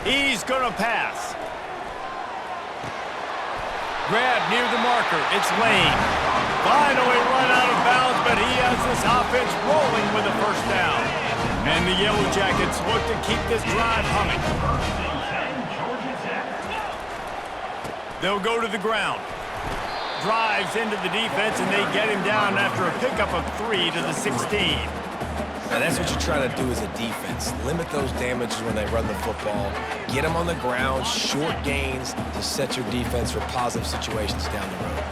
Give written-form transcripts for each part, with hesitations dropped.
He's going to pass. Grab near the marker. It's Lane. Finally run out of bounds, but he has this offense rolling with a first down. And the Yellow Jackets look to keep this drive humming. They'll go to the ground. Drives into the defense, and they get him down after a pickup of 3 to the 16. Now that's what you try to do as a defense. Limit those damages when they run the football. Get them on the ground, short gains to set your defense for positive situations down the road.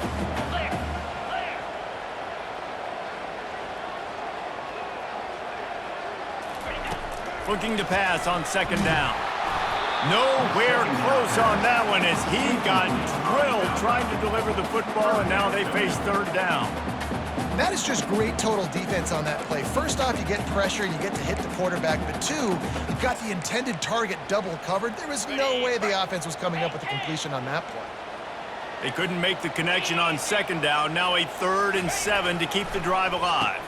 Looking to pass on second down. Nowhere close on that one as he got drilled trying to deliver the football, and now they face third down. That is just great total defense on that play. First off, you get pressure, you get to hit the quarterback, but two, you've got the intended target double covered. There was no way the offense was coming up with a completion on that play. They couldn't make the connection on second down. Now a 3rd and 7 to keep the drive alive.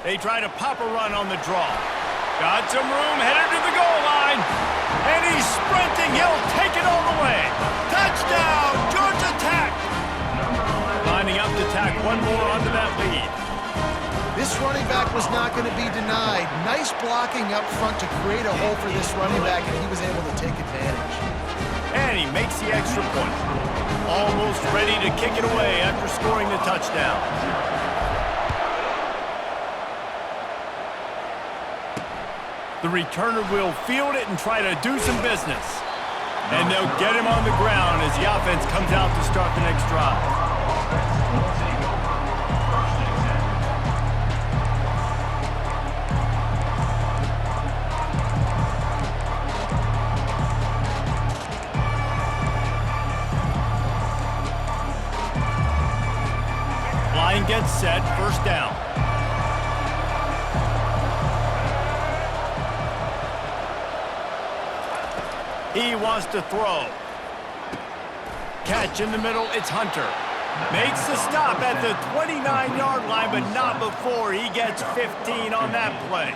They try to pop a run on the draw. Got some room, headed to the goal line. And he's sprinting. He'll take it all the way. Touchdown, Georgia Tech. Lining up to tack one more onto that lead. This running back was not going to be denied. Nice blocking up front to create a hole for this running back, and he was able to take advantage. And he makes the extra point. Almost ready to kick it away after scoring the touchdown. The returner will field it and try to do some business. And they'll get him on the ground as the offense comes out to start the next drive. Line gets set, first down. He wants to throw. Catch in the middle, it's Hunter. Makes the stop at the 29-yard line, but not before he gets 15 on that play.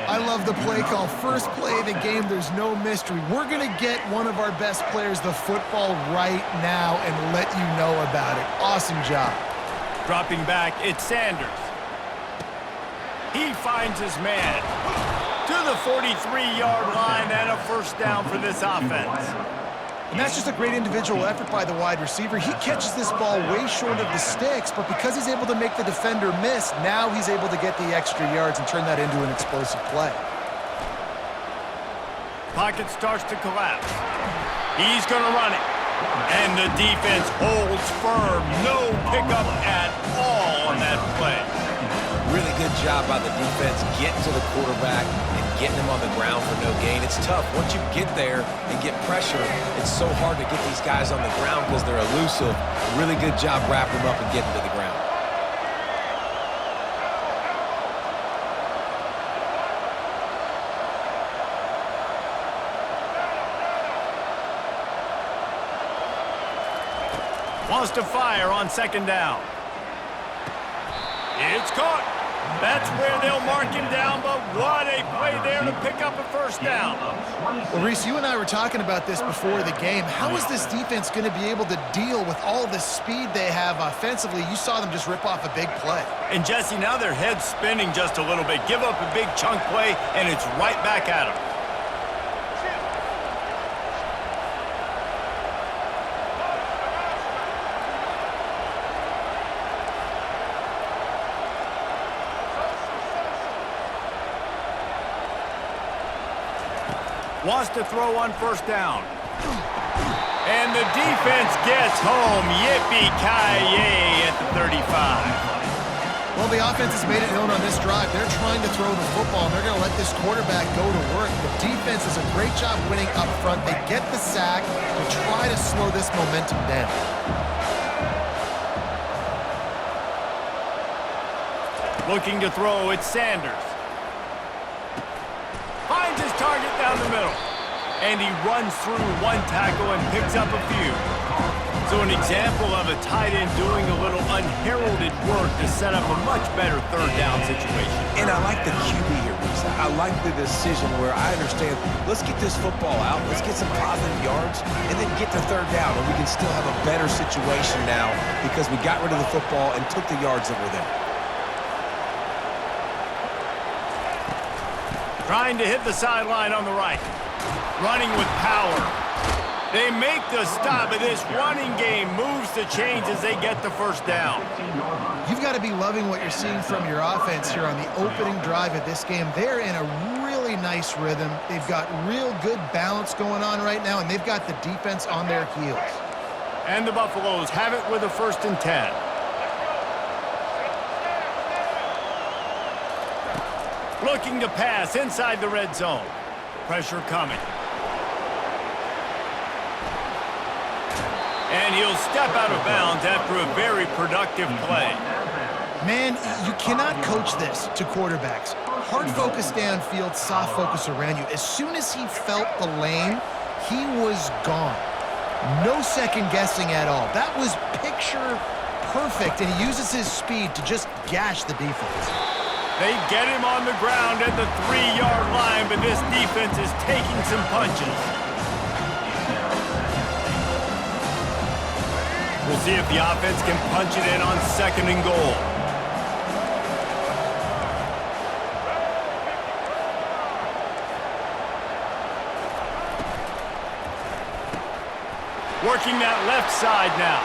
I love the play call. First play of the game, there's no mystery. We're going to get one of our best players the football right now and let you know about it. Awesome job. Dropping back, it's Sanders. He finds his man to the 43-yard line and a first down for this offense. And that's just a great individual effort by the wide receiver. He catches this ball way short of the sticks, but because he's able to make the defender miss, now he's able to get the extra yards and turn that into an explosive play. Pocket starts to collapse. He's going to run it. And the defense holds firm. No pickup at all on that play. Really good job by the defense getting to the quarterback and getting him on the ground for no gain. It's tough. Once you get there and get pressure, it's so hard to get these guys on the ground because they're elusive. Really good job wrapping them up and getting to the ground. Wants to fire on second down. It's caught. That's where they'll mark him down, but what a play there to pick up a first down. Well, Reese, you and I were talking about this before the game. How is this defense going to be able to deal with all the speed they have offensively? You saw them just rip off a big play. And, Jesse, now their head's spinning just a little bit. Give up a big chunk play, and it's right back at them. Wants to throw on first down. And the defense gets home. Yippee-ki-yay at the 35. Well, the offense has made it known on this drive. They're trying to throw the football, and they're going to let this quarterback go to work. The defense does a great job winning up front. They get the sack to try to slow this momentum down. Looking to throw, it's Sanders. Finds his target down the middle. And he runs through one tackle and picks up a few. So an example of a tight end doing a little unheralded work to set up a much better third down situation. And I like the QB here, Reese. I like the decision where I understand, let's get this football out, let's get some positive yards, and then get to third down, and we can still have a better situation now because we got rid of the football and took the yards that were there. Trying to hit the sideline on the right. Running with power. They make the stop, but this running game moves the chains as they get the first down. You've got to be loving what you're seeing from your offense here on the opening drive of this game. They're in a really nice rhythm. They've got real good balance going on right now, and they've got the defense on their heels. And the Buffaloes have it with a 1st and 10. Looking to pass inside the red zone. Pressure coming. And he'll step out of bounds after a very productive play. Man, you cannot coach this to quarterbacks. Hard focus downfield, soft focus around you. As soon as he felt the lane, he was gone. No second guessing at all. That was picture perfect, and he uses his speed to just gash the defense. They get him on the ground at the 3-yard line, but this defense is taking some punches. We'll see if the offense can punch it in on 2nd and goal. Working that left side now.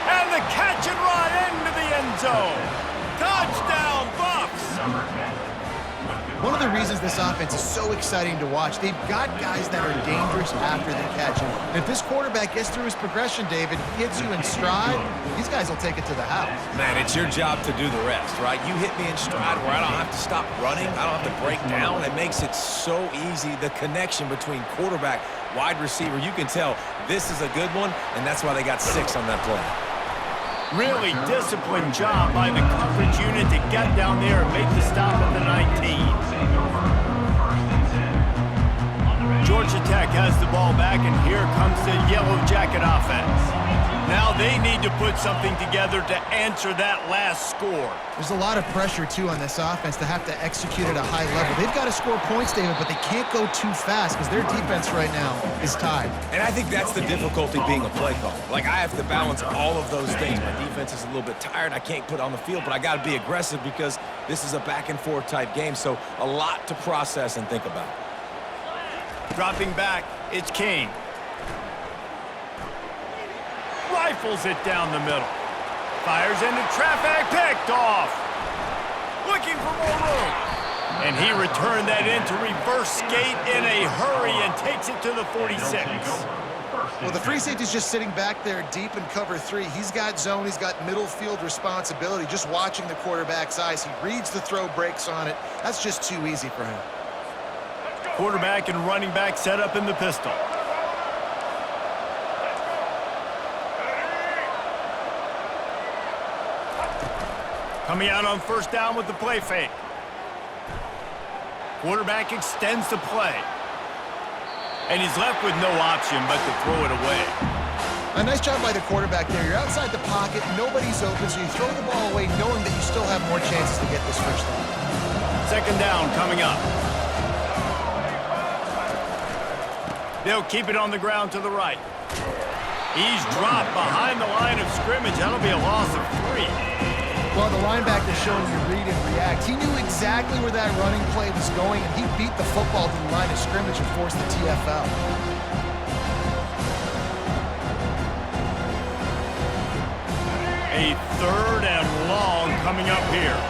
And the catch and run into the end zone. Touchdown, Buffs! One of the reasons this offense is so exciting to watch, they've got guys that are dangerous after the catch. And if this quarterback gets through his progression, David, hits you in stride, these guys will take it to the house. Man, it's your job to do the rest, right? You hit me in stride where I don't have to stop running, I don't have to break down. It makes it so easy, the connection between quarterback, wide receiver. You can tell this is a good one, and that's why they got 6 on that play. Really disciplined job by the coverage unit to get down there and make the stop at the 19. Georgia Tech has the ball back, and here comes the Yellow Jacket offense. Now they need to put something together to answer that last score. There's a lot of pressure, too, on this offense to have to execute at a high level. They've got to score points, David, but they can't go too fast because their defense right now is tied. And I think that's the difficulty being a play caller. Like, I have to balance all of those things. My defense is a little bit tired. I can't put on the field, but I got to be aggressive because this is a back-and-forth type game, so a lot to process and think about. Dropping back, it's King. Rifles it down the middle. Fires into traffic, picked off. Looking for more room. And he returned that into reverse skate in a hurry and takes it to the 46. Well, the free safety's just sitting back there deep in cover 3. He's got zone. He's got middle field responsibility. Just watching the quarterback's eyes. He reads the throw, breaks on it. That's just too easy for him. Quarterback and running back set up in the pistol. Coming out on 1st down with the play fake. Quarterback extends the play. And he's left with no option but to throw it away. A nice job by the quarterback there. You're outside the pocket, nobody's open, so you throw the ball away knowing that you still have more chances to get this 1st down. 2nd down coming up. They'll keep it on the ground to the right. He's dropped behind the line of scrimmage. That'll be a loss of 3. Well, the linebacker's showing you read and react. He knew exactly where that running play was going, and he beat the football to the line of scrimmage and forced the TFL. A 3rd and long coming up here.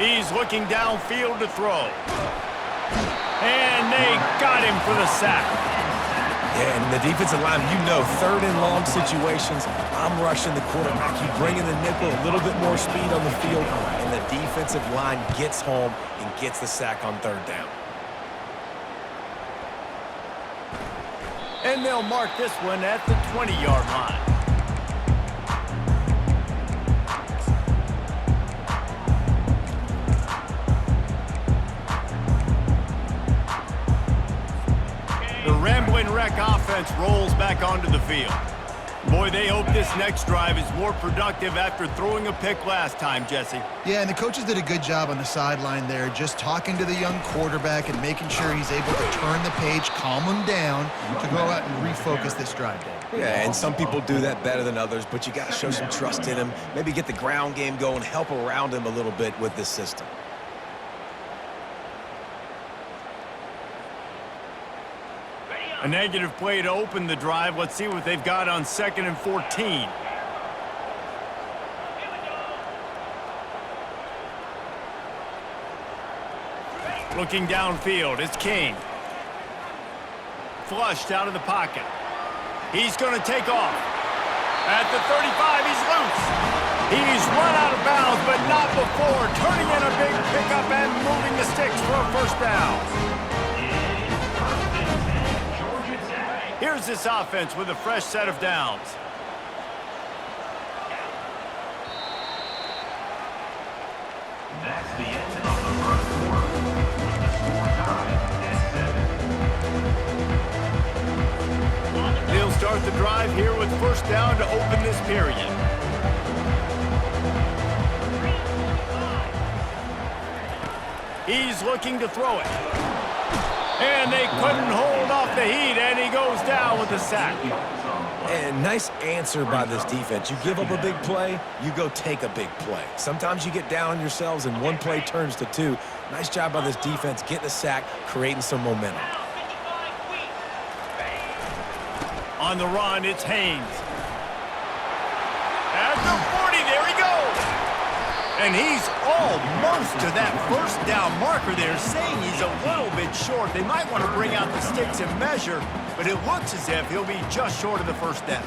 He's looking downfield to throw. And they got him for the sack. Yeah, and the defensive line, you know, 3rd and long situations, I'm rushing the quarterback. You bring in the nickel, a little bit more speed on the field, and the defensive line gets home and gets the sack on 3rd down. And they'll mark this one at the 20-yard line. defense rolls back onto the field. Boy, they hope this next drive is more productive after throwing a pick last time, Jesse. Yeah, and the coaches did a good job on the sideline there, just talking to the young quarterback and making sure he's able to turn the page, calm him down, to go out and refocus this drive, Dave. Yeah, and some people do that better than others, but you got to show some trust in him, maybe get the ground game going, help around him a little bit with this system. A negative play to open the drive. Let's see what they've got on 2nd and 14. Looking downfield, it's King. Flushed out of the pocket. He's going to take off. At the 35, he's loose. He's run out of bounds, but not before turning in a big pickup and moving the sticks for a first down. Here's this offense with a fresh set of downs. That's the end of the first quarter. The score tied at 7. They'll start the drive here with first down to open this period. He's looking to throw it. And they couldn't hold off the heat, and he goes down with a sack. And nice answer by this defense. You give up a big play, you go take a big play. Sometimes you get down on yourselves and one play turns to two. Nice job by this defense getting a sack, creating some momentum. On the run, it's Haynes. At the 40, there he goes. And he's almost to that first down marker there, saying he's a little bit short. They might want to bring out the sticks and measure, but it looks as if he'll be just short of the first down.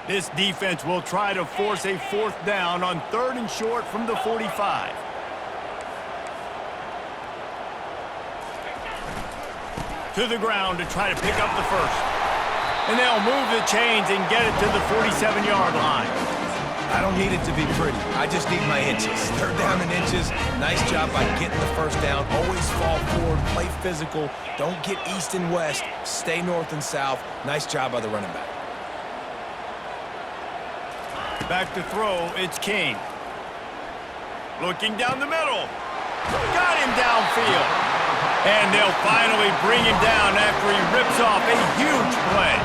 This defense will try to force a fourth down on 3rd and short from the 45. To the ground to try to pick up the first. And they'll move the chains and get it to the 47-yard line. I don't need it to be pretty. I just need my inches. 3rd down and inches. Nice job by getting the first down. Always fall forward, play physical. Don't get east and west. Stay north and south. Nice job by the running back. Back to throw, it's King. Looking down the middle. Got him downfield. And they'll finally bring him down after he rips off a huge play.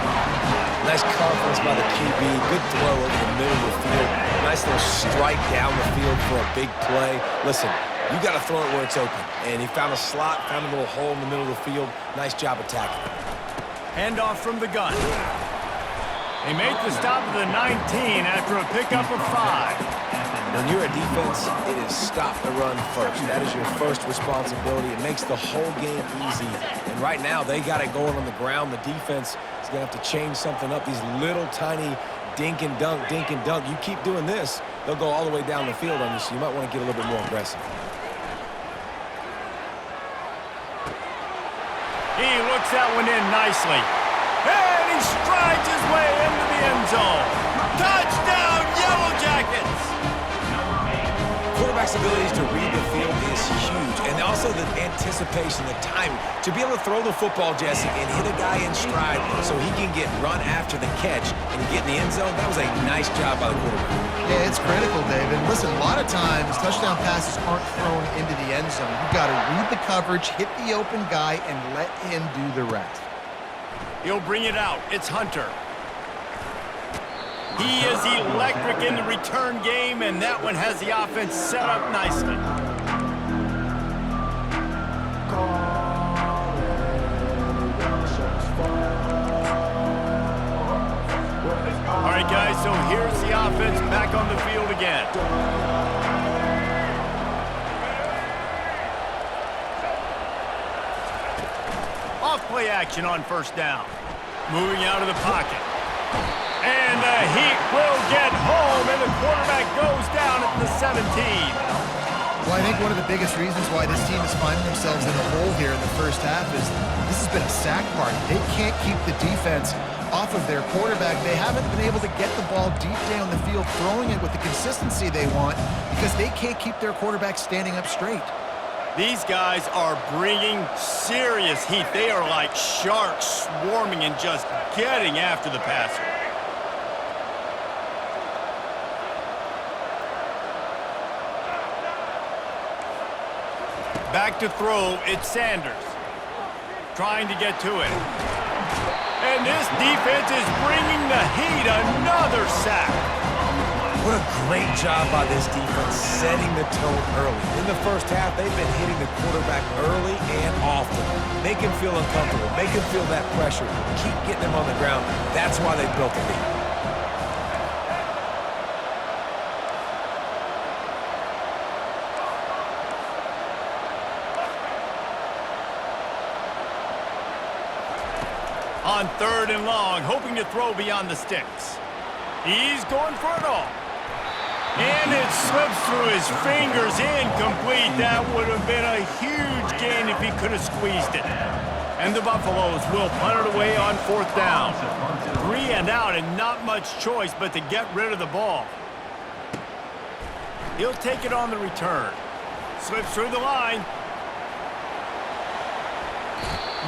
Nice confidence by the QB. Good throw over the middle of the field. Nice little strike down the field for a big play. Listen, you got to throw it where it's open. And he found a slot, found a little hole in the middle of the field. Nice job attacking it. Handoff from the gun. They make the stop of the 19 after a pickup of 5. When you're a defense, it is stop the run first. That is your first responsibility. It makes the whole game easy. And right now, they got it going on the ground. The defense is going to have to change something up. These little tiny dink and dunk, dink and dunk. You keep doing this, they'll go all the way down the field on you, so you might want to get a little bit more aggressive. He looks that one in nicely. And he strides his way into the end zone. Touchdown, Yellow Jackets! Quarterback's abilities to read the field is huge, and also the anticipation, the timing. To be able to throw the football, Jesse, and hit a guy in stride so he can get run after the catch and get in the end zone, that was a nice job by the quarterback. Yeah, it's critical, David. Listen, a lot of times, touchdown passes aren't thrown into the end zone. You've got to read the coverage, hit the open guy, and let him do the rest. He'll bring it out. It's Hunter. He is electric in the return game, and that one has the offense set up nicely. All right, guys, so here's the offense back on the field again. Off-play action on first down. Moving out of the pocket. And the Heat will get home, and the quarterback goes down at the 17. Well, I think one of the biggest reasons why this team is finding themselves in a hole here in the first half is this has been a sack party. They can't keep the defense off of their quarterback. They haven't been able to get the ball deep down the field, throwing it with the consistency they want because they can't keep their quarterback standing up straight. These guys are bringing serious heat. They are like sharks swarming and just getting after the passer. Back to throw, it's Sanders. Trying to get to it. And this defense is bringing the heat. Another sack. What a great job by this defense setting the tone early. In the first half, they've been hitting the quarterback early and often. Make him feel uncomfortable. Make him feel that pressure. Keep getting him on the ground. That's why they built the lead. On 3rd and long, hoping to throw beyond the sticks. He's going for it all. And it slips through his fingers, incomplete. That would have been a huge gain if he could have squeezed it. And the Buffaloes will punt it away on 4th down. 3 and out and not much choice but to get rid of the ball. He'll take it on the return. Slips through the line.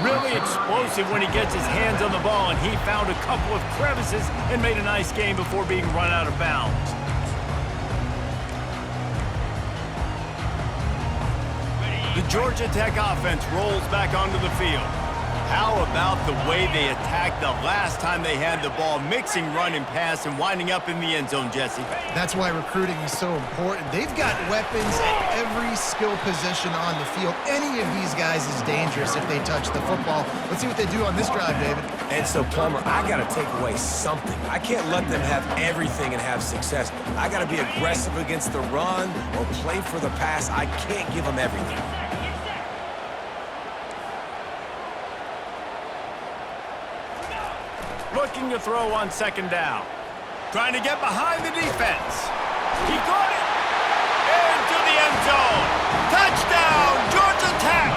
Really explosive when he gets his hands on the ball, and he found a couple of crevices and made a nice game before being run out of bounds. The Georgia Tech offense rolls back onto the field. How about the way they attacked the last time they had the ball, mixing run and pass and winding up in the end zone, Jesse? That's why recruiting is so important. They've got weapons at every skill position on the field. Any of these guys is dangerous if they touch the football. Let's see what they do on this drive, David. And so, Plummer, I got to take away something. I can't let them have everything and have success. I got to be aggressive against the run or play for the pass. I can't give them everything. Looking to throw on 2nd down. Trying to get behind the defense. He caught it. Into the end zone. Touchdown, Georgia Tech.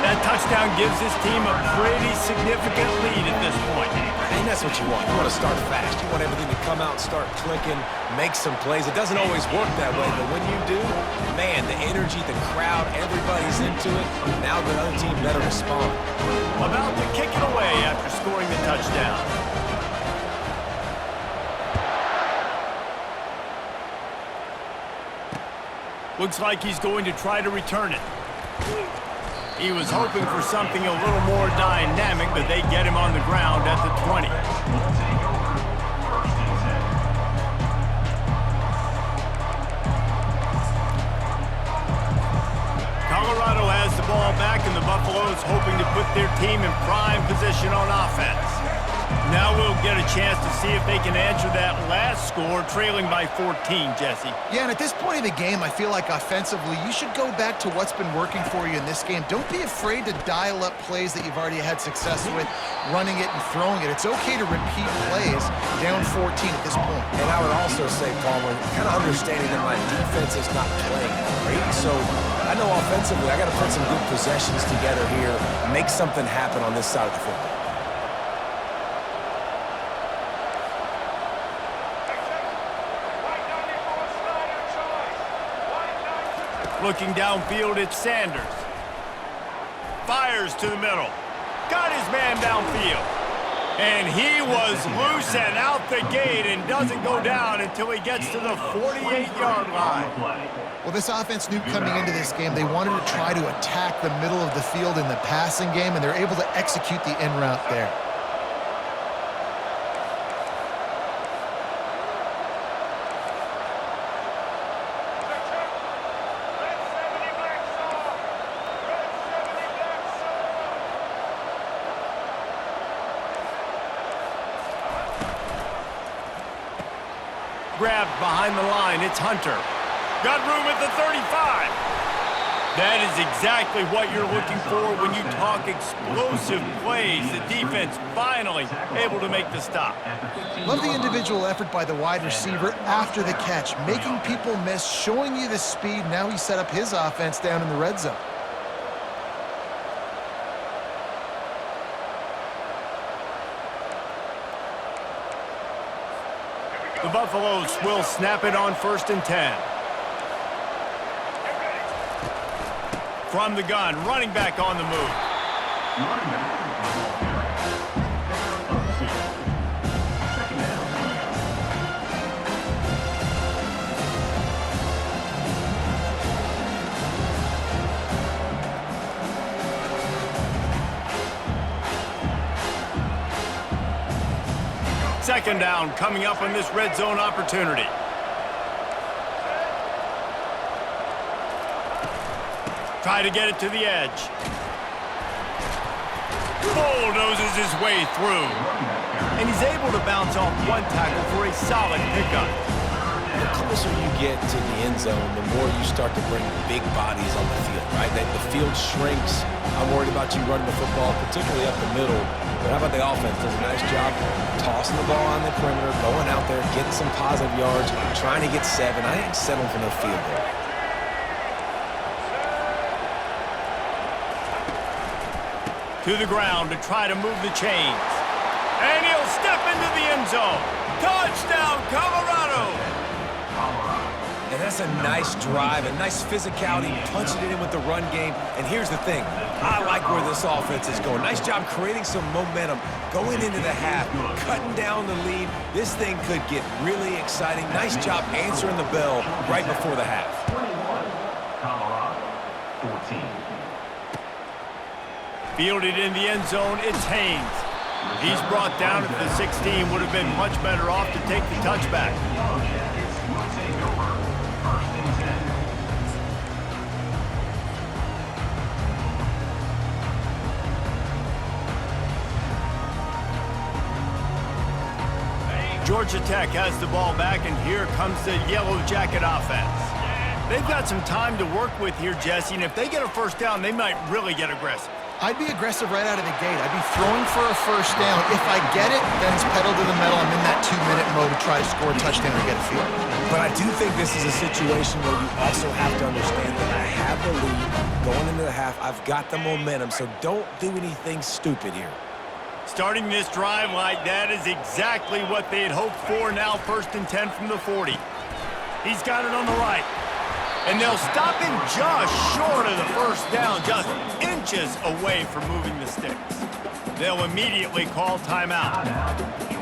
That touchdown gives his team a pretty significant lead at this point. And that's what you want. You want to start fast. You want everything to come out and start clicking, make some plays. It doesn't always work that way, but when you do, man, the energy, the crowd, everybody's into it. Now the other team better respond. About to kick it away after scoring the touchdown. Looks like he's going to try to return it. He was hoping for something a little more dynamic, but they get him on the ground at the 20. Colorado has the ball back, and the Buffaloes hoping to put their team in prime position on offense. Now we'll get a chance to see if they can answer that last score, trailing by 14, Jesse. Yeah, and at this point in the game, I feel like offensively, you should go back to what's been working for you in this game. Don't be afraid to dial up plays that you've already had success with, running it and throwing it. It's okay to repeat plays down 14 at this point. And I would also say, Palmer, kind of understanding that my defense is not playing great, so I know offensively I got to put some good possessions together here, make something happen on this side of the football. Looking downfield, it's Sanders. Fires to the middle. Got his man downfield. And he was loose and out the gate and doesn't go down until he gets to the 48-yard line. Well, this offense knew coming into this game they wanted to try to attack the middle of the field in the passing game, and they're able to execute the in route there. Grabbed behind the line, it's Hunter. Got room at the 35. That is exactly what you're looking for when you talk explosive plays. The defense finally able to make the stop. Love the individual effort by the wide receiver after the catch, making people miss, showing you the speed. Now he set up his offense down in the red zone. The Buffaloes will snap it on 1st and 10. From the gun, running back on the move. Running back on the carry. Up 6. Second down. Second down coming up on this red zone opportunity. Try to get it to the edge. Bulldozes his way through. And he's able to bounce off one tackle for a solid pickup. The closer you get to the end zone, the more you start to bring big bodies on the field, right? The field shrinks. I'm worried about you running the football, particularly up the middle. But how about the offense? Does a nice job tossing the ball on the perimeter, going out there, getting some positive yards, trying to get 7. I ain't settling for no field goal. To the ground to try to move the chains. And he'll step into the end zone. Touchdown, Colorado! And that's a nice drive, a nice physicality, punching it in with the run game. And here's the thing. I like where this offense is going. Nice job creating some momentum, going into the half, cutting down the lead. This thing could get really exciting. Nice job answering the bell right before the half. 21, Colorado, 14. Fielded in the end zone, it's Haynes. He's brought down at the 16. Would have been much better off to take the touchback. Yellow Jackets will take over 1st and 10. Georgia Tech has the ball back, and here comes the Yellow Jacket offense. They've got some time to work with here, Jesse, and if they get a first down, they might really get aggressive. I'd be aggressive right out of the gate. I'd be throwing for a first down. If I get it, then it's pedal to the metal. I'm in that 2-minute mode to try to score a touchdown or get a field. But I do think this is a situation where you also have to understand that I have the lead going into the half. I've got the momentum, so don't do anything stupid here. Starting this drive like that is exactly what they had hoped for. Now 1st and 10 from the 40. He's got it on the right. And they'll stop him just short of the first down, just inches away from moving the sticks. They'll immediately call timeout.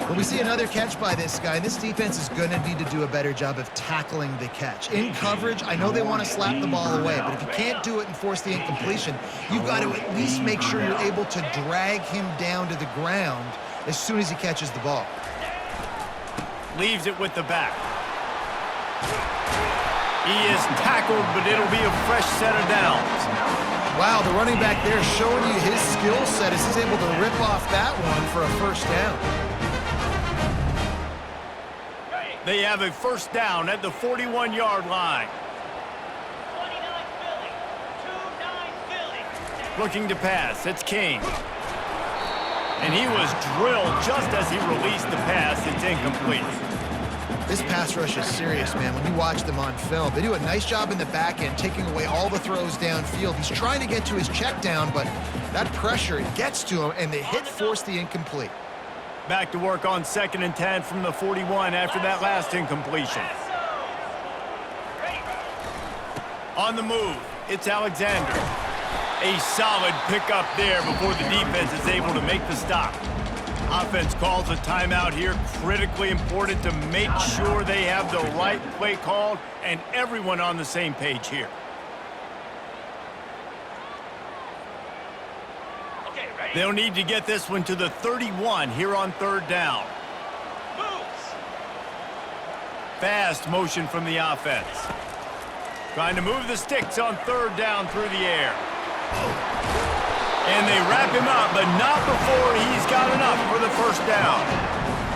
Well, we see another catch by this guy. This defense is going to need to do a better job of tackling the catch. In coverage, I know they want to slap the ball away, but if you can't do it and force the incompletion, you've got to at least make sure you're able to drag him down to the ground as soon as he catches the ball. Leaves it with the back. He is tackled, but it'll be a fresh set of downs. Wow, the running back there showing you his skill set as he's able to rip off that one for a first down. They have a first down at the 41-yard line. 29 Philly. 2-9 Philly. Looking to pass, it's King. And he was drilled just as he released the pass. It's incomplete. This pass rush is serious, man. When you watch them on film, they do a nice job in the back end, taking away all the throws downfield. He's trying to get to his check down, but that pressure gets to him, and the hit forced the incomplete. Back to work on 2nd and 10 from the 41 after that last incompletion. On the move, it's Alexander. A solid pickup there before the defense is able to make the stop. Offense calls a timeout here. Critically important to make sure they have the right play called and everyone on the same page here. Okay, ready? They'll need to get this one to the 31 here on 3rd down. Moves. Fast motion from the offense. Trying to move the sticks on 3rd down through the air. And they wrap him up, but not before he's got enough for the first down.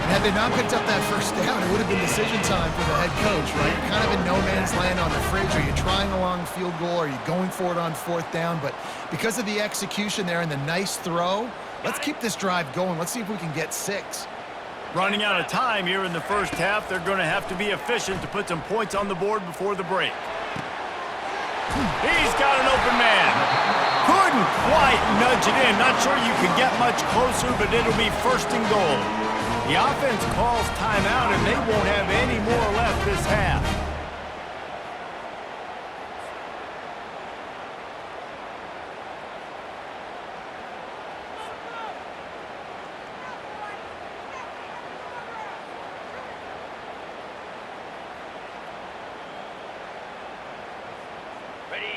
And had they not picked up that first down, it would have been decision time for the head coach, right? You're kind of in no man's land on the fridge. Are you trying a long field goal? Are you going for it on 4th down? But because of the execution there and the nice throw, let's keep this drive going. Let's see if we can get 6. Running out of time here in the first half, they're going to have to be efficient to put some points on the board before the break. He's got an open man. Couldn't quite nudge it in. Not sure you could get much closer, but it'll be 1st and goal. The offense calls timeout, and they won't have any more left this half.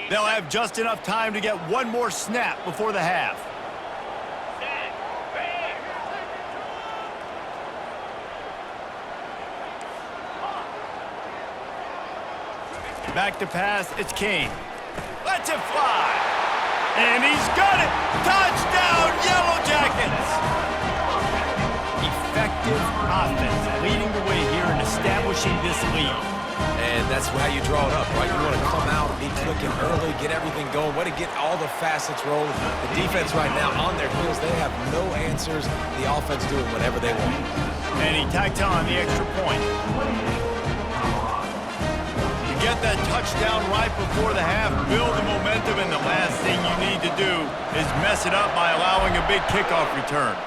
They'll have just enough time to get one more snap before the half. Set. Bang. Back to pass, it's King. Lets it fly. And he's got it. Touchdown, Yellow Jackets. Effective offense leading the way here and establishing this lead. And that's how you draw it up, right? You want to come out, be clicking early, get everything going, way to get all the facets rolling. The defense right now on their heels, they have no answers. The offense doing whatever they want. And he tacked on the extra point. You get that touchdown right before the half, build the momentum, and the last thing you need to do is mess it up by allowing a big kickoff return.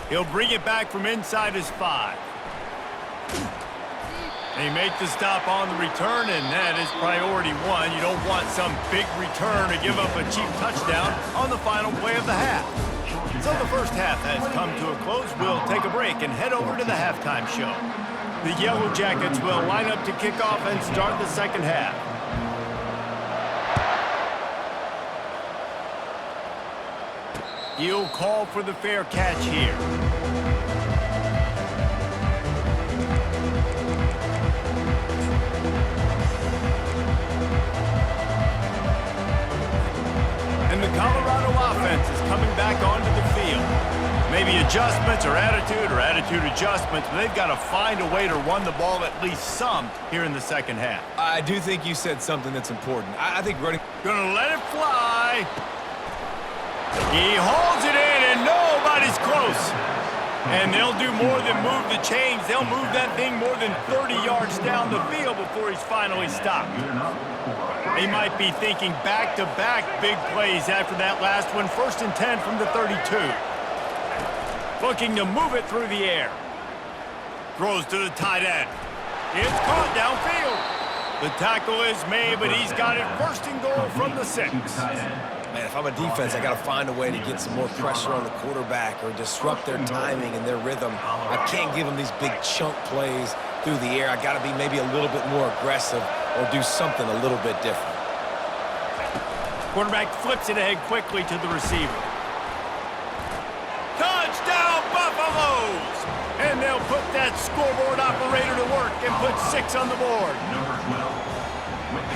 He'll bring it back from inside his 5. They make the stop on the return, and that is priority 1. You don't want some big return to give up a cheap touchdown on the final play of the half. So the first half has come to a close. We'll take a break and head over to the halftime show. The Yellow Jackets will line up to kick off and start the second half. He'll call for the fair catch here. And the Colorado offense is coming back onto the field. Maybe adjustments or attitude adjustments, but they've got to find a way to run the ball at least some here in the second half. I do think you said something that's important. I think running... Gonna let it fly. He holds it in, and nobody's close. And they'll do more than move the chains. They'll move that thing more than 30 yards down the field before he's finally stopped. They might be thinking back-to-back big plays after that last one. 1st and 10 from the 32. Looking to move it through the air. Throws to the tight end. It's caught downfield. The tackle is made, but he's got it 1st and goal from the 6. Man, if I'm a defense, I got to find a way to get some more pressure on the quarterback or disrupt their timing and their rhythm. I can't give them these big chunk plays through the air. I got to be maybe a little bit more aggressive or do something a little bit different. Quarterback flips it ahead quickly to the receiver. Touchdown, Buffaloes! And they'll put that scoreboard operator to work and put 6 on the board.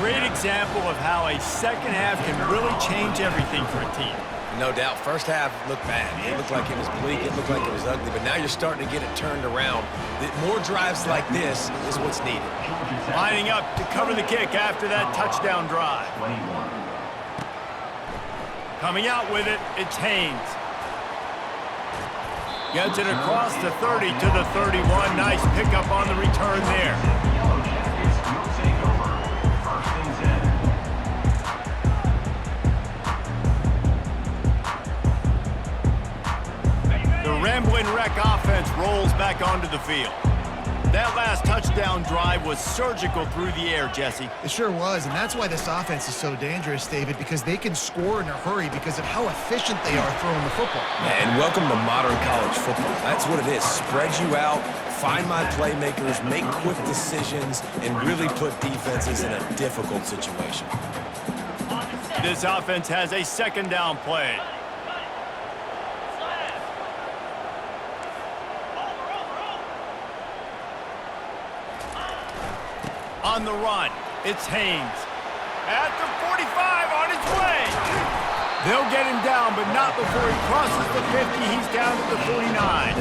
Great example of how a second half can really change everything for a team. No doubt. First half looked bad. It looked like it was bleak. It looked like it was ugly. But now you're starting to get it turned around. More drives like this is what's needed. Lining up to cover the kick after that touchdown drive. Coming out with it, it's Haynes. Gets it across the 30 to the 31. Nice pickup on the return there. The Ramblin' Wreck offense rolls back onto the field. That last touchdown drive was surgical through the air, Jesse. It sure was, and that's why this offense is so dangerous, David, because they can score in a hurry because of how efficient they are throwing the football. And welcome to modern college football. That's what it is. Spread you out, find my playmakers, make quick decisions, and really put defenses in a difficult situation. This offense has a 2nd down play. On the run, it's Haynes. At the 45, on his way. They'll get him down, but not before he crosses the 50. He's down to the 49.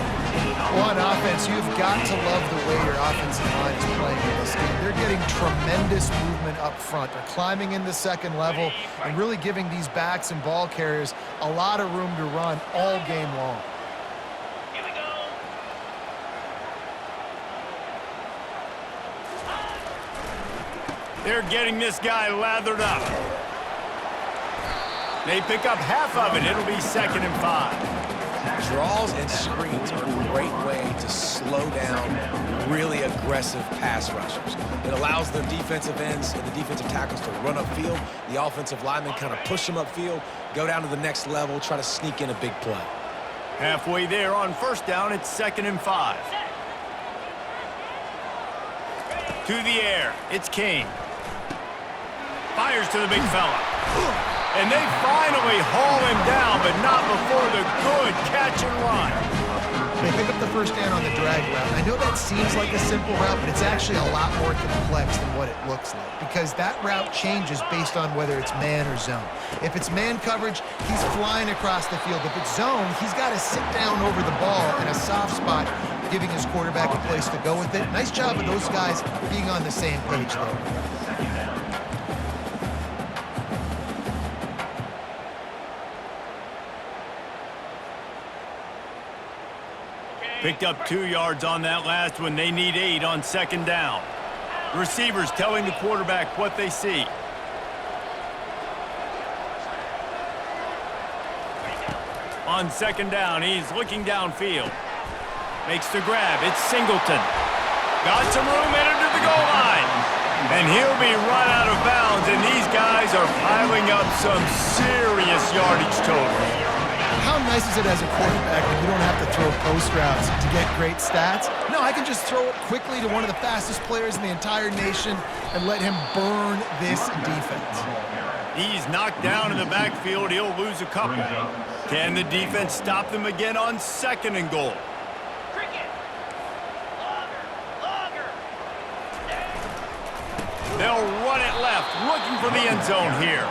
Well, on offense, you've got to love the way your offensive line is playing in this game. They're getting tremendous movement up front. They're climbing in the 2nd level and really giving these backs and ball carriers a lot of room to run all game long. Here we go. They're getting this guy lathered up. They pick up half of it. It'll be 2nd and 5. Draws and screens are a great way to slow down really aggressive pass rushers. It allows the defensive ends and the defensive tackles to run upfield. The offensive linemen kind of push them upfield, go down to the next level, try to sneak in a big play. Halfway there on first down, it's 2nd and 5. To the air, it's King. Fires to the big fella. And they finally haul him down, but not before the good catch and run. They pick up the first down on the drag route. I know that seems like a simple route, but it's actually a lot more complex than what it looks like, because that route changes based on whether it's man or zone. If it's man coverage, he's flying across the field. If it's zone, he's got to sit down over the ball in a soft spot, giving his quarterback a place to go with it. Nice job of those guys being on the same page there. Picked up 2 yards on that last one. They need 8 on 2nd down. Receivers telling the quarterback what they see. On 2nd down, he's looking downfield. Makes the grab. It's Singleton. Got some room, headed to the goal line. And he'll be run out of bounds, and these guys are piling up some serious yardage totals. How nice is it as a quarterback when you don't have to throw post routes to get great stats? No, I can just throw it quickly to one of the fastest players in the entire nation and let him burn this defense. He's knocked down in the backfield. He'll lose a couple. Can the defense stop them again on 2nd and goal? Cricket. Longer. They'll run it left, looking for the end zone here.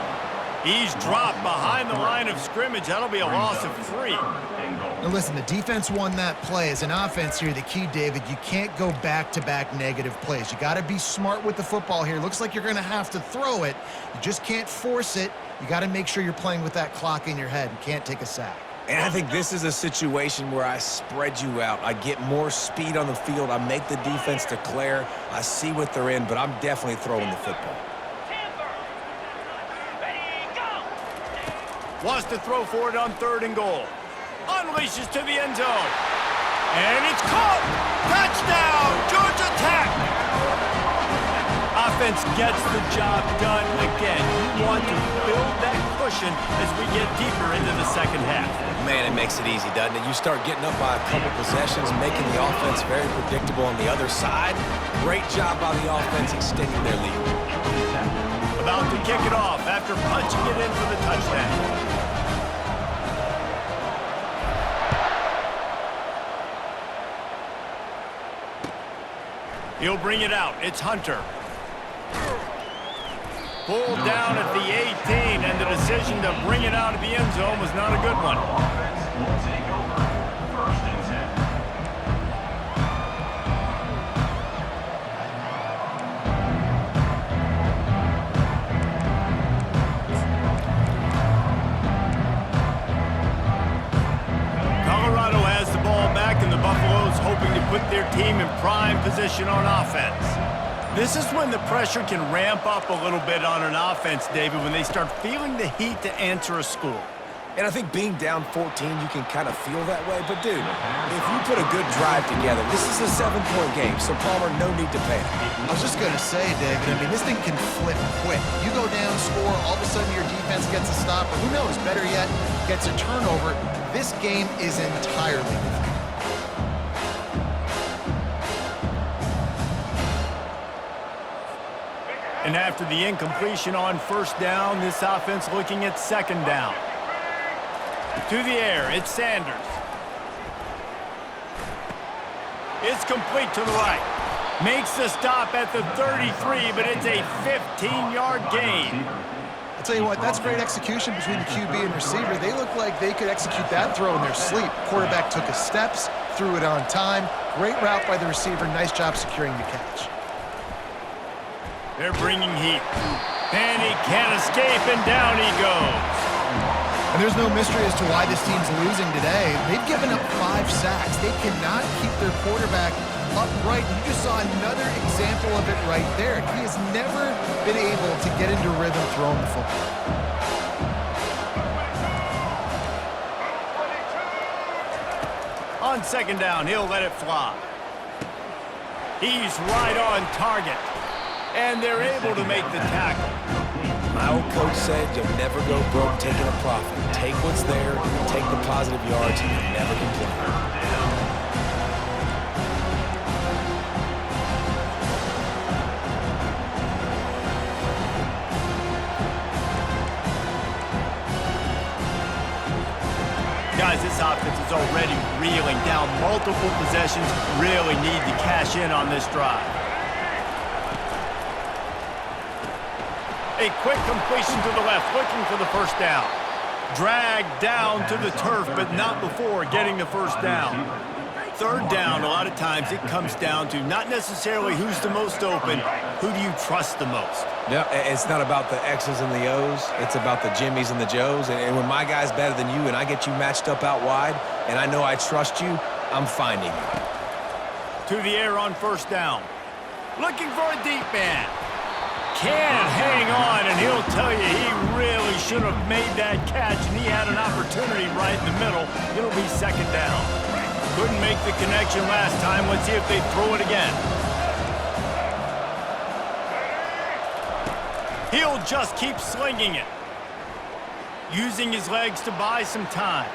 He's dropped behind the line of scrimmage. That'll be a loss of 3. Now listen, the defense won that play. As an offense here, the key, David, you can't go back-to-back negative plays. You got to be smart with the football here. Looks like you're going to have to throw it. You just can't force it. You got to make sure you're playing with that clock in your head. You can't take a sack. And I think this is a situation where I spread you out. I get more speed on the field. I make the defense declare. I see what they're in, but I'm definitely throwing the football. Wants to throw for it on 3rd and goal. Unleashes to the end zone. And it's caught! Touchdown! Georgia Tech! Offense gets the job done again. You want to build that cushion as we get deeper into the 2nd half. Man, it makes it easy, doesn't it? You start getting up by a couple possessions, making the offense very predictable on the other side. Great job by the offense extending their lead. About to kick it off after punching it in for the touchdown. He'll bring it out. It's Hunter. Pulled down at the 18, and the decision to bring it out of the end zone was not a good one. Will take over 1st and 10. Colorado has the ball back, and the Buffaloes hoping to put their team in prime position on offense. This is when the pressure can ramp up a little bit on an offense, David, when they start feeling the heat to answer a score. And I think being down 14, you can kind of feel that way. But, dude, if you put a good drive together, this is a 7-point game, so Palmer, no need to panic. I was just going to say, David, I mean, this thing can flip quick. You go down, score, all of a sudden your defense gets a stop, or who knows, better yet, gets a turnover. This game is entirely different. And after the incompletion on first down, this offense looking at 2nd down. To the air, it's Sanders. It's complete to the right. Makes the stop at the 33, but it's a 15-yard gain. I'll tell you what, that's great execution between the QB and receiver. They look like they could execute that throw in their sleep. Quarterback took his steps, threw it on time. Great route by the receiver. Nice job securing the catch. They're bringing heat. And he can't escape, and down he goes. And there's no mystery as to why this team's losing today. They've given up 5 sacks. They cannot keep their quarterback upright. You just saw another example of it right there. He has never been able to get into rhythm throwing the football. On second down, he'll let it fly. He's right on target. And they're able to make the tackle. My old coach said you'll never go broke taking a profit. Take what's there, take the positive yards, and never complain. Guys, this offense is already reeling down multiple possessions. Really need to cash in on this drive. A quick completion to the left, looking for the first down. Dragged down to the turf, but not before getting the first down. Third down, a lot of times it comes down to not necessarily who's the most open, who do you trust the most? No, it's not about the X's and the O's. It's about the Jimmys and the Joes. And when my guy's better than you and I get you matched up out wide and I know I trust you, I'm finding you. To the air on first down. Looking for a deep man. Can't hang on, and he'll tell you he really should have made that catch, and he had an opportunity right in the middle. It'll be second down. Couldn't make the connection last time. Let's see if they throw it again. He'll just keep slinging it. Using his legs to buy some time.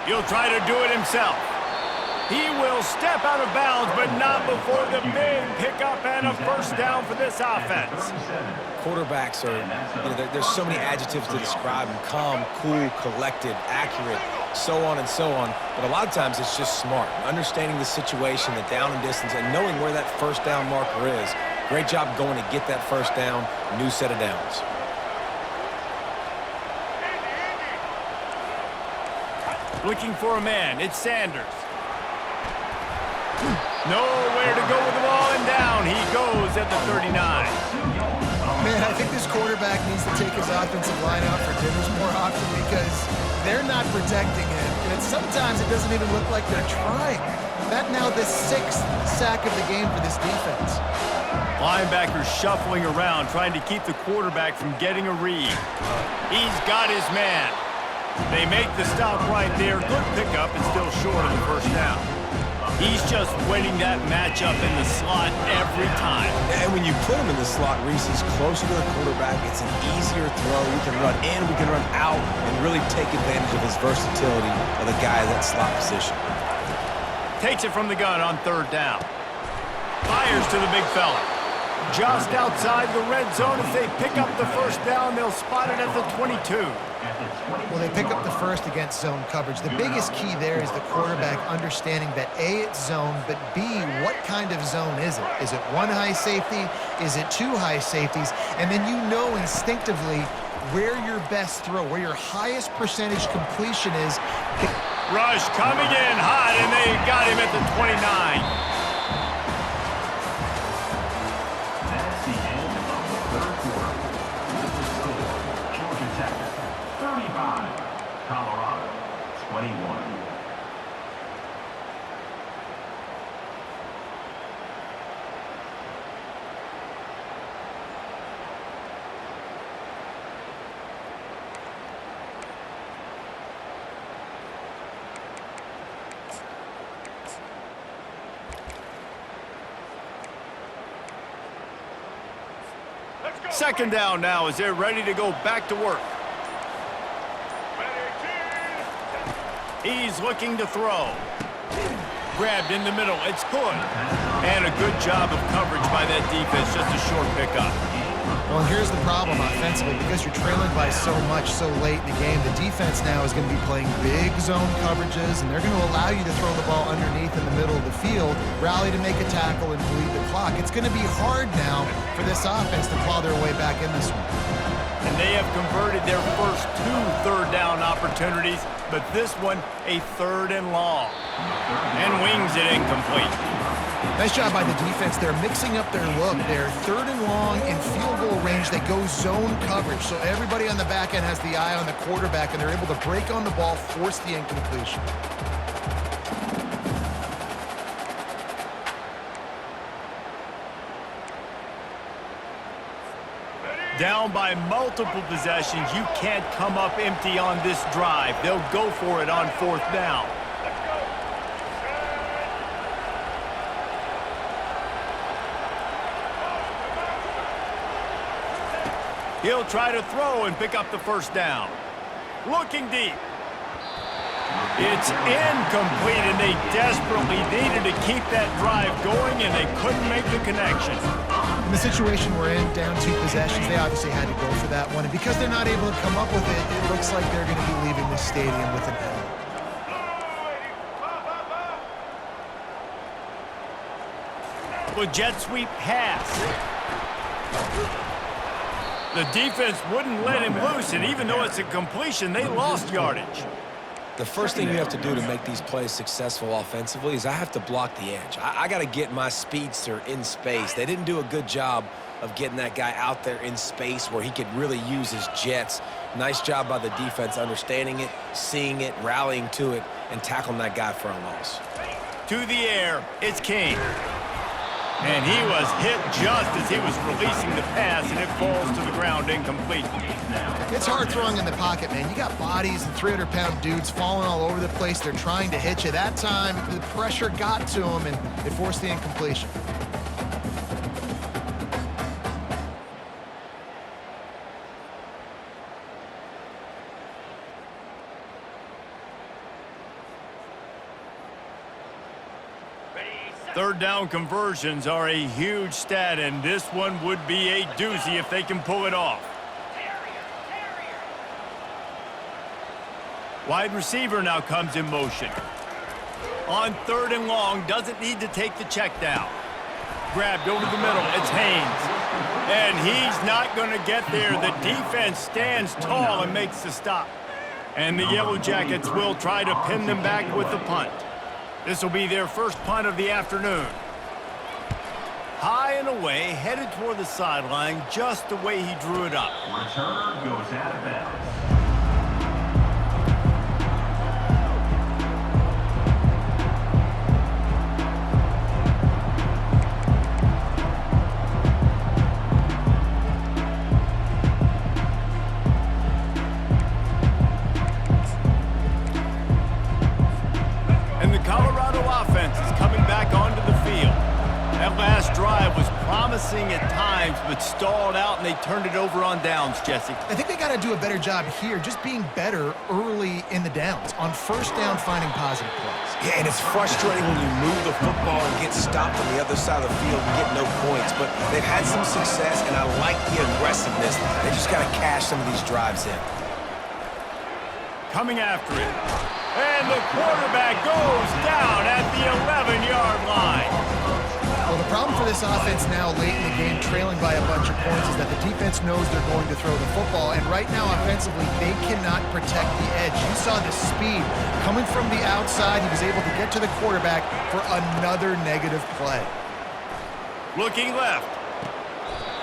He'll try to do it himself. He will step out of bounds, but not before the big pickup and a first down for this offense. Quarterbacks are, there's so many adjectives to describe them. Calm, cool, collected, accurate, so on and so on. But a lot of times it's just smart. Understanding the situation, the down and distance, and knowing where that first down marker is. Great job going to get that first down, new set of downs. Looking for a man, it's Sanders. Nowhere to go with the ball, and down he goes at the 39. Man, I think this quarterback needs to take his offensive line out for dinners more often because they're not protecting him. And sometimes it doesn't even look like they're trying. That now the 6th sack of the game for this defense. Linebackers shuffling around, trying to keep the quarterback from getting a read. He's got his man. They make the stop right there. Good pickup and still short of the first down. He's just winning that matchup in the slot every time. And when you put him in the slot, Reese, he's closer to the quarterback. It's an easier throw. We can run in, we can run out, and really take advantage of his versatility of the guy in that slot position. Takes it from the gun on third down. Fires to the big fella. Just outside the red zone. If they pick up the first down, they'll spot it at the 22. Well, they pick up the first against zone coverage. The biggest key there is the quarterback understanding that A, it's zone, but B, what kind of zone is it? Is it one high safety? Is it two high safeties? And then you know instinctively where your best throw, where your highest percentage completion is. Rush coming in hot, and they got him at the 29. That's the end of the third quarter. This is still Georgia Tech 35, Colorado 21. Second down now as they're ready to go back to work. He's looking to throw. Grabbed in the middle. It's good. And a good job of coverage by that defense. Just a short pickup. Well, here's the problem offensively. Because you're trailing by so much so late in the game, the defense now is going to be playing big zone coverages, and they're going to allow you to throw the ball underneath in the middle of the field, rally to make a tackle, and bleed the clock. It's going to be hard now for this offense to claw their way back in this one. And they have converted their first 2 third down opportunities, but this one a third and long. And wings it incomplete. Nice job by the defense. They're mixing up their look. They're third and long in field goal range. They go zone coverage. So everybody on the back end has the eye on the quarterback, and they're able to break on the ball, force the incompletion. Down by multiple possessions. You can't come up empty on this drive. They'll go for it on fourth down. He'll try to throw and pick up the first down. Looking deep. It's incomplete, and they desperately needed to keep that drive going, and they couldn't make the connection. In the situation we're in, down 2 possessions, they obviously had to go for that one. And because they're not able to come up with it, it looks like they're going to be leaving the stadium with an L. With jet sweep pass. The defense wouldn't let him loose, and even though it's a completion, they lost yardage. The first thing you have to do to make these plays successful offensively is I have to block the edge. I got to get my speedster in space. They didn't do a good job of getting that guy out there in space where he could really use his jets. Nice job by the defense understanding it, seeing it, rallying to it, and tackling that guy for a loss. To the air, it's King. And he was hit just as he was releasing the pass, and it falls to the ground incomplete. It's hard throwing in the pocket, man. You got bodies and 300-pound dudes falling all over the place. They're trying to hit you. That time, the pressure got to him, and it forced the incompletion. Third down conversions are a huge stat, and this one would be a doozy if they can pull it off. Wide receiver now comes in motion. On 3rd and long, doesn't need to take the check down. Grabbed over the middle, it's Haynes. And he's not going to get there. The defense stands tall and makes the stop. And the Yellow Jackets will try to pin them back with the punt. This will be their first punt of the afternoon. High and away, headed toward the sideline, just the way he drew it up. Returner goes out of bounds. Colorado offense is coming back onto the field. That last drive was promising at times, but stalled out, and they turned it over on downs, Jesse. I think they got to do a better job here, just being better early in the downs. On first down, finding positive plays. Yeah, and it's frustrating when you move the football and get stopped on the other side of the field and get no points. But they've had some success, and I like the aggressiveness. They just got to cash some of these drives in. Coming after it. And the quarterback goes down at the 11-yard line. Well, the problem for this offense now late in the game, trailing by a bunch of points, is that the defense knows they're going to throw the football. And right now, offensively, they cannot protect the edge. You saw the speed coming from the outside. He was able to get to the quarterback for another negative play. Looking left.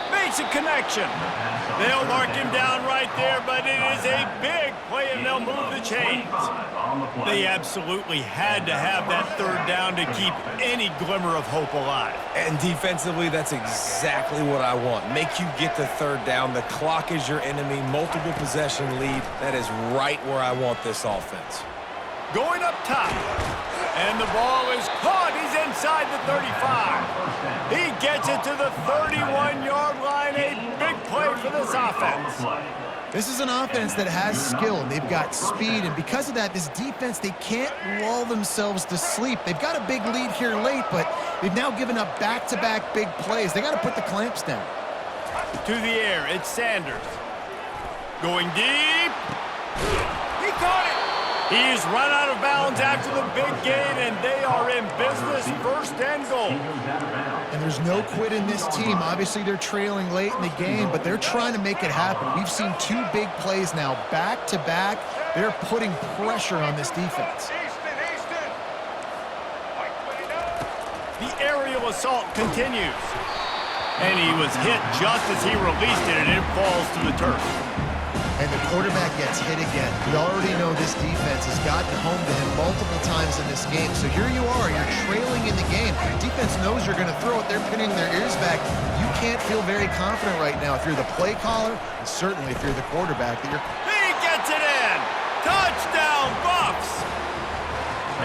Makes a connection. They'll mark him down right there, but it is a big play, and they'll move the chains. They absolutely had to have that 3rd down to keep any glimmer of hope alive. And defensively, that's exactly what I want. Make you get the 3rd down. The clock is your enemy. Multiple possession lead. That is right where I want this offense. Going up top. And the ball is caught. He's inside the 35. He gets it to the 31-yard line. A big play for this offense. This is an offense that has skill. They've got speed, and because of that, this defense, they can't lull themselves to sleep. They've got a big lead here late, but they've now given up back-to-back big plays. They got to put the clamps down. To the air, it's Sanders. Going deep. He caught it. He's run out of bounds after the big gain, and they are in business, 1st and goal. And there's no quit in this team. Obviously, they're trailing late in the game, but they're trying to make it happen. We've seen 2 big plays now, back-to-back. They're putting pressure on this defense. The aerial assault continues. And he was hit just as he released it, and it falls to the turf. And the quarterback gets hit again. We already know this defense has gotten home to him multiple times in this game. So here you are, you're trailing in the game. Defense knows you're going to throw it. They're pinning their ears back. You can't feel very confident right now if you're the play caller, and certainly if you're the quarterback. He gets it in! Touchdown, Buffs!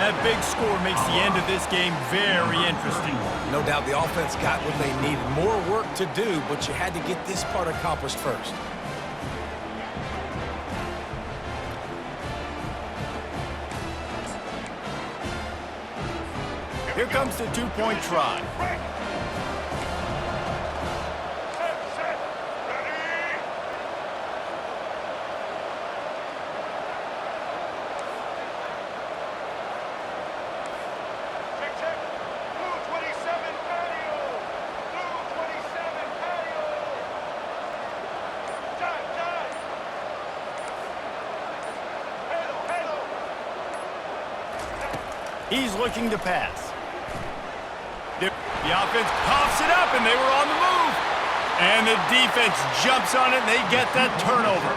That big score makes the end of this game very interesting. No doubt the offense got what they needed. More work to do, but you had to get this part accomplished first. comes the two-point try. He's looking to pass. The offense coughs it up, and they were on the move. And the defense jumps on it, and they get that turnover.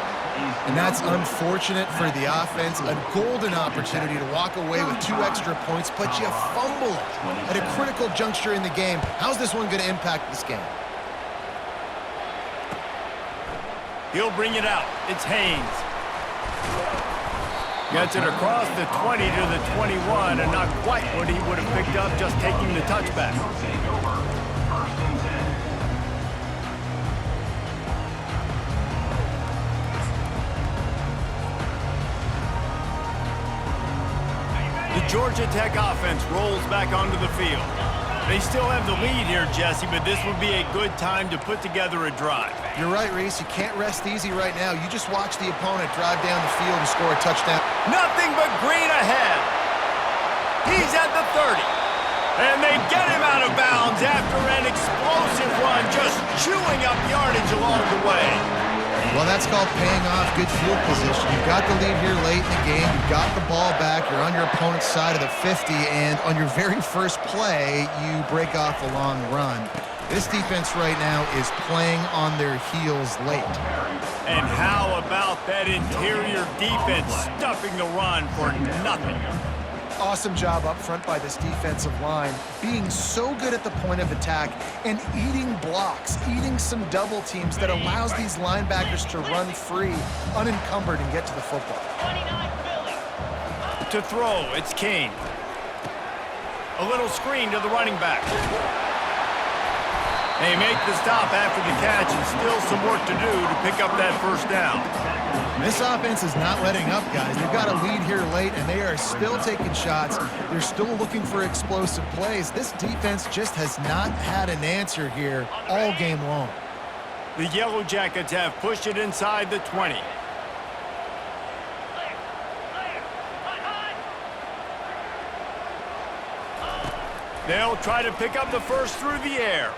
And that's unfortunate for the offense. A golden opportunity to walk away with 2 extra points, but you fumble it at a critical juncture in the game. How's this one going to impact this game? He'll bring it out. It's Haynes. Gets it across the 20 to the 21, and not quite what he would have picked up just taking the touchback. The Georgia Tech offense rolls back onto the field. They still have the lead here, Jesse, but this would be a good time to put together a drive. You're right, Reese. You can't rest easy right now. You just watch the opponent drive down the field and score a touchdown. Nothing but green ahead. He's at the 30. And they get him out of bounds after an explosive run, just chewing up yardage along the way. Well, that's called paying off good field position. You've got the lead here late in the game. You've got the ball back. You're on your opponent's side of the 50, and on your very first play, you break off a long run. This defense right now is playing on their heels late. And how about that interior defense stuffing the run for nothing? Awesome job up front by this defensive line, being so good at the point of attack and eating blocks, eating some double teams that allows these linebackers to run free, unencumbered, and get to the football. To throw, it's Kane. A little screen to the running back. They make the stop after the catch, and still some work to do to pick up that first down. This offense is not letting up, guys. They've got a lead here late, and they are still taking shots. They're still looking for explosive plays. This defense just has not had an answer here all game long. The Yellow Jackets have pushed it inside the 20. They'll try to pick up the first through the air.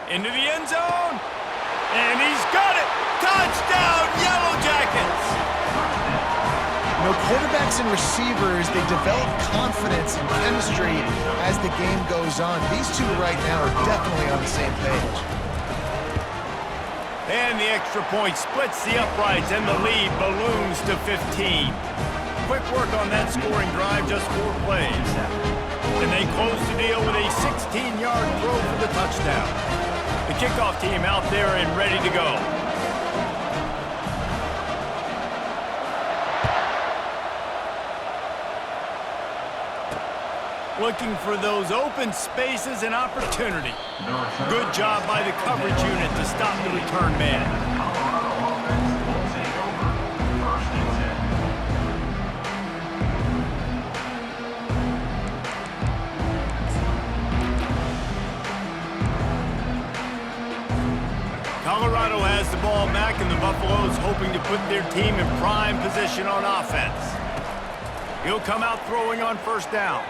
Into the end zone. And he's got it! Touchdown, Yellow Jackets! You know, quarterbacks and receivers, they develop confidence and chemistry as the game goes on. These two right now are definitely on the same page. And the extra point splits the uprights, and the lead balloons to 15. Quick work on that scoring drive, just 4 plays. And they close the deal with a 16-yard throw for the touchdown. The kickoff team out there and ready to go. Looking for those open spaces and opportunity. Good job by the coverage unit to stop the return man. Colorado has the ball back, and the Buffaloes hoping to put their team in prime position on offense. He'll come out throwing on first down.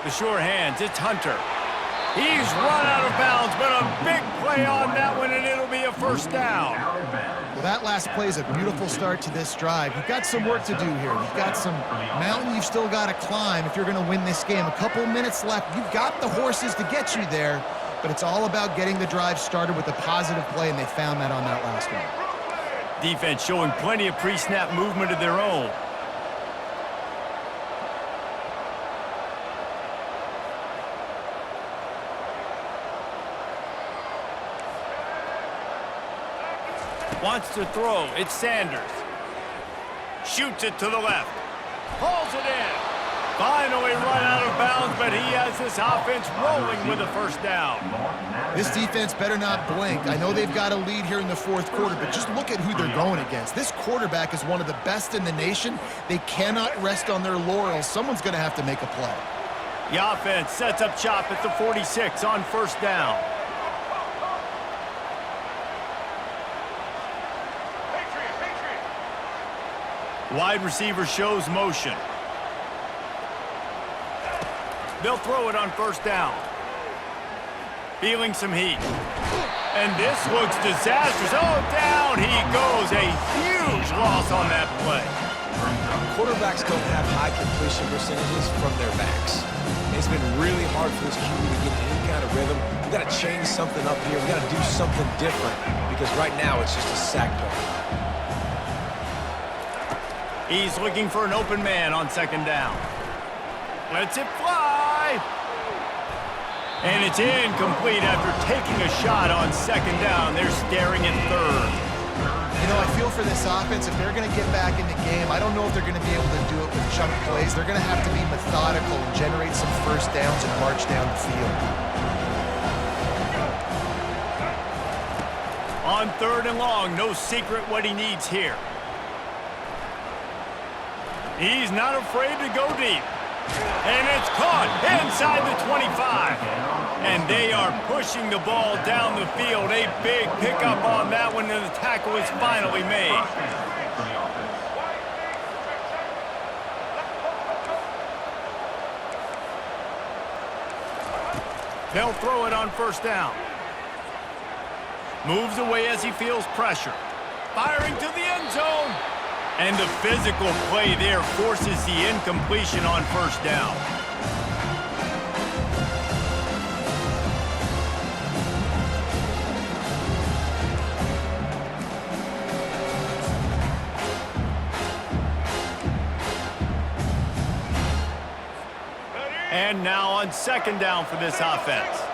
The sure hands, it's Hunter. He's run out of bounds, but a big play on that one, and it'll be a first down. Well, that last play is a beautiful start to this drive. You've got some work to do here. You've got some mountain you've still got to climb if you're going to win this game. A couple minutes left. You've got the horses to get you there, but it's all about getting the drive started with a positive play, and they found that on that last one. Defense showing plenty of pre-snap movement of their own. Wants to throw. It's Sanders. Shoots it to the left. Pulls it in. Finally run out of bounds, but he has this offense rolling with a first down. This defense better not blink. I know they've got a lead here in the fourth quarter, but just look at who they're going against. This quarterback is one of the best in the nation. They cannot rest on their laurels. Someone's going to have to make a play. The offense sets up shop at the 46 on first down. Wide receiver shows motion. They'll throw it on first down. Feeling some heat. And this looks disastrous. Oh, down he goes. A huge loss on that play. Quarterbacks don't have high completion percentages from their backs. It's been really hard for this QB to get in any kind of rhythm. We've got to change something up here. We've got to do something different because right now it's just a sack play. He's looking for an open man on second down. Lets it fly. And it's incomplete after taking a shot on second down. They're staring at third. You know, I feel for this offense, if they're going to get back in the game, I don't know if they're going to be able to do it with chunk plays. They're going to have to be methodical and generate some first downs and march down the field. On third and long, no secret what he needs here. He's not afraid to go deep. And it's caught inside the 25. And they are pushing the ball down the field. A big pickup on that one, and the tackle is finally made. They'll throw it on first down. Moves away as he feels pressure. Firing to the end zone. And the physical play there forces the incompletion on first down. And now on second down for this offense.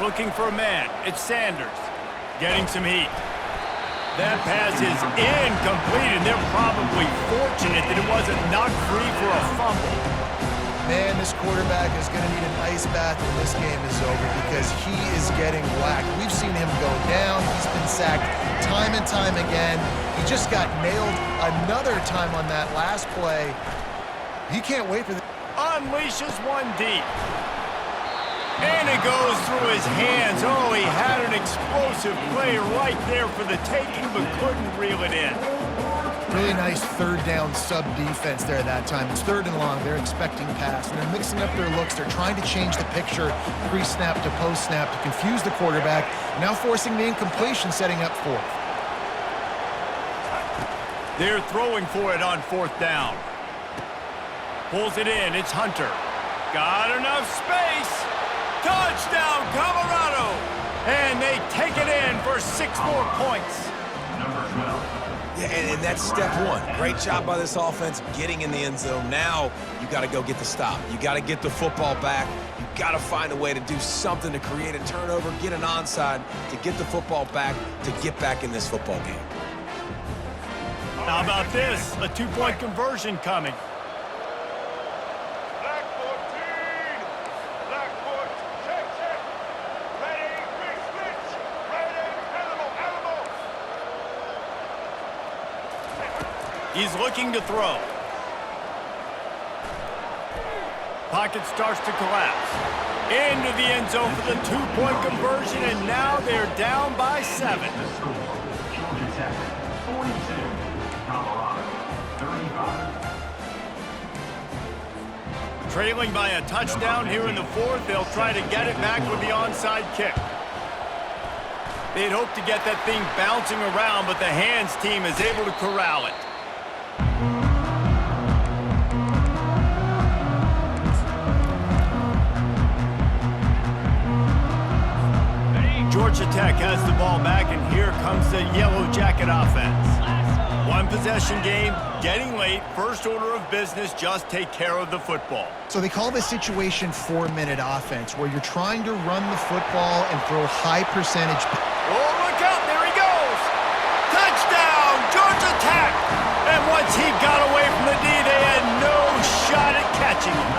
Looking for a man. It's Sanders. Getting some heat. That pass is incomplete, and they're probably fortunate that it wasn't knocked free for a fumble. Man, this quarterback is going to need an ice bath when this game is over because he is getting whacked. We've seen him go down. He's been sacked time and time again. He just got nailed another time on that last play. He can't wait for the... Unleashes one deep. And it goes through his hands. Oh, he had an explosive play right there for the taking, but couldn't reel it in. Really nice third down sub defense there that time. It's third and long. They're expecting pass, and they're mixing up their looks. They're trying to change the picture pre-snap to post-snap to confuse the quarterback, now forcing the incompletion, setting up fourth. They're throwing for it on fourth down. Pulls it in. It's Hunter. Got enough space. Touchdown, Colorado! And they take it in for 6 more points. Yeah, and that's step one. Great job by this offense getting in the end zone. Now you got to go get the stop. You got to get the football back. You got to find a way to do something to create a turnover, get an onside, to get the football back, to get back in this football game. How about this? A 2-point conversion coming. He's looking to throw. Pocket starts to collapse. Into the end zone for the 2-point conversion, and now they're down by 7. Georgia Tech, 42. Colorado, 35. Trailing by a touchdown here in the fourth. They'll try to get it back with the onside kick. They'd hope to get that thing bouncing around, but the hands team is able to corral it. Georgia Tech has the ball back, and here comes the Yellow Jacket offense. One possession game, getting late, first order of business, just take care of the football. So they call this situation 4-minute offense, where you're trying to run the football and throw high percentage. Oh, look out, there he goes! Touchdown, Georgia Tech! And once he got away from the D, they had no shot at catching him.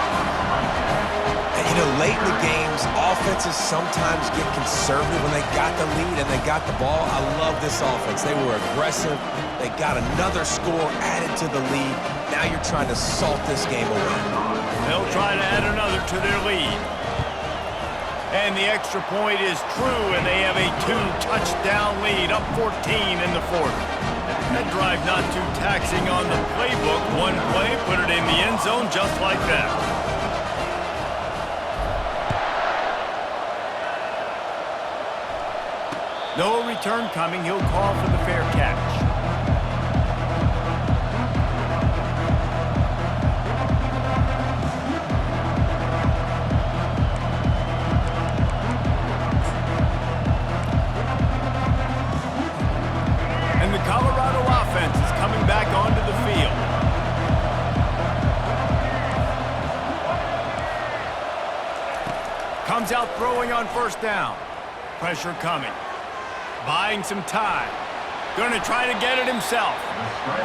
And, you know, late in the games, offenses sometimes get conservative when they got the lead and they got the ball. I love this offense. They were aggressive. They got another score added to the lead. Now you're trying to salt this game away. They'll try to add another to their lead. And the extra point is true, and they have a 2-touchdown lead, up 14 in the fourth. That drive not too taxing on the playbook. One play, put it in the end zone just like that. No return coming. He'll call for the fair catch. And the Colorado offense is coming back onto the field. Comes out throwing on first down. Pressure coming. Buying some time. Going to try to get it himself.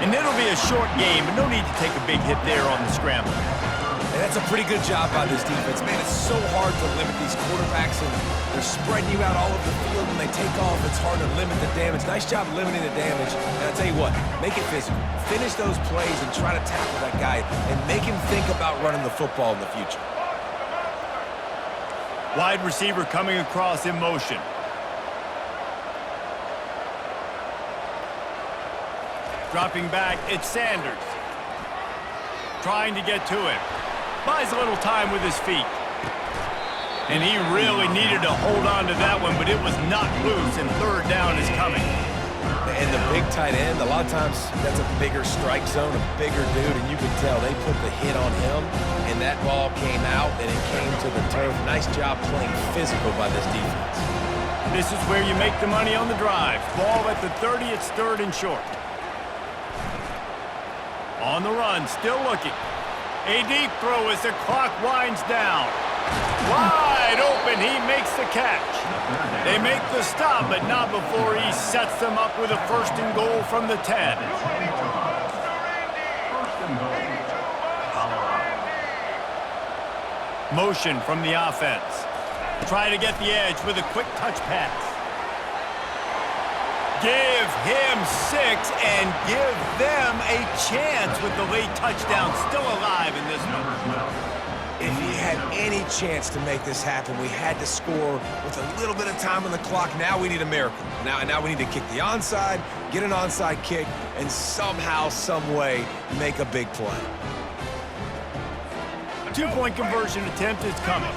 And it'll be a short game, but no need to take a big hit there on the scramble. And that's a pretty good job by this defense. Man, it's so hard to limit these quarterbacks, and they're spreading you out all over the field. When they take off, it's hard to limit the damage. Nice job limiting the damage. And I'll tell you what, make it physical. Finish those plays and try to tackle that guy and make him think about running the football in the future. Wide receiver coming across in motion. Dropping back, it's Sanders. Trying to get to him. Buys a little time with his feet. And he really needed to hold on to that one, but it was not loose, and third down is coming. And the big tight end, a lot of times that's a bigger strike zone, a bigger dude, and you can tell they put the hit on him, and that ball came out, and it came to the turf. Nice job playing physical by this defense. This is where you make the money on the drive. Ball at the 30, it's third and short. On the run, still looking. A deep throw as the clock winds down. Wide open, he makes the catch. They make the stop, but not before he sets them up with a first and goal from the 10. Motion from the offense. Try to get the edge with a quick touch pass. Give him 6 and give them a chance with the late touchdown still alive in this one. If he had any chance to make this happen, we had to score with a little bit of time on the clock. Now we need a miracle. Now we need to kick the onside, get an onside kick, and somehow, some way, make a big play. 2-point conversion attempt is coming.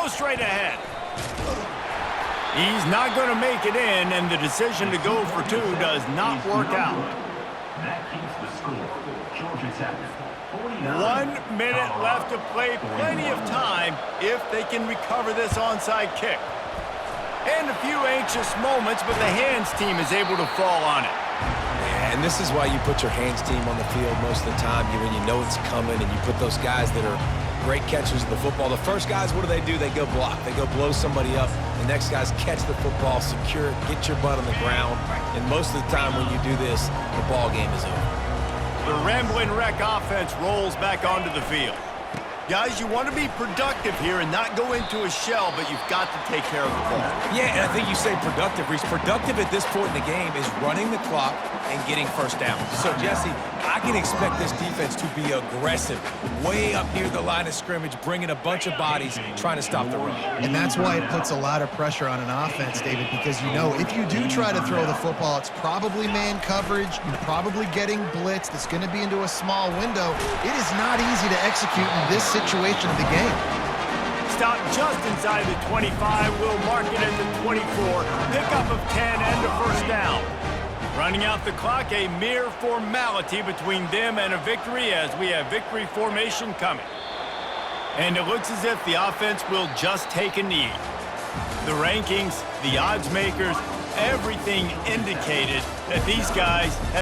Straight ahead. He's not going to make it in, and the decision to go for 2 does not work out. That keeps the score. Georgia Tech, 1 minute left to play. Plenty of time if they can recover this onside kick. And a few anxious moments, but the hands team is able to fall on it. And this is why you put your hands team on the field most of the time, when you know it's coming, and you put those guys that are great catchers of the football. The first guys, what do? They go block. They go blow somebody up. The next guys catch the football, secure it, get your butt on the ground. And most of the time when you do this, the ball game is over. The Rambling Wreck offense rolls back onto the field. Guys, you want to be productive here and not go into a shell, but you've got to take care of the ball. Yeah, and I think you say productive, Reese. Productive at this point in the game is running the clock and getting first down. So, Jesse, I can expect this defense to be aggressive, way up near the line of scrimmage, bringing a bunch of bodies, trying to stop the run. And that's why it puts a lot of pressure on an offense, David, because you know if you do try to throw the football, it's probably man coverage. You're probably getting blitzed. It's going to be into a small window. It is not easy to execute in this situation of the game. Stop just inside the 25. We'll mark it at the 24. Pickup of 10 and a first down. Running out the clock, a mere formality between them and a victory as we have victory formation coming. And it looks as if the offense will just take a knee. The rankings, the odds makers, everything indicated that these guys have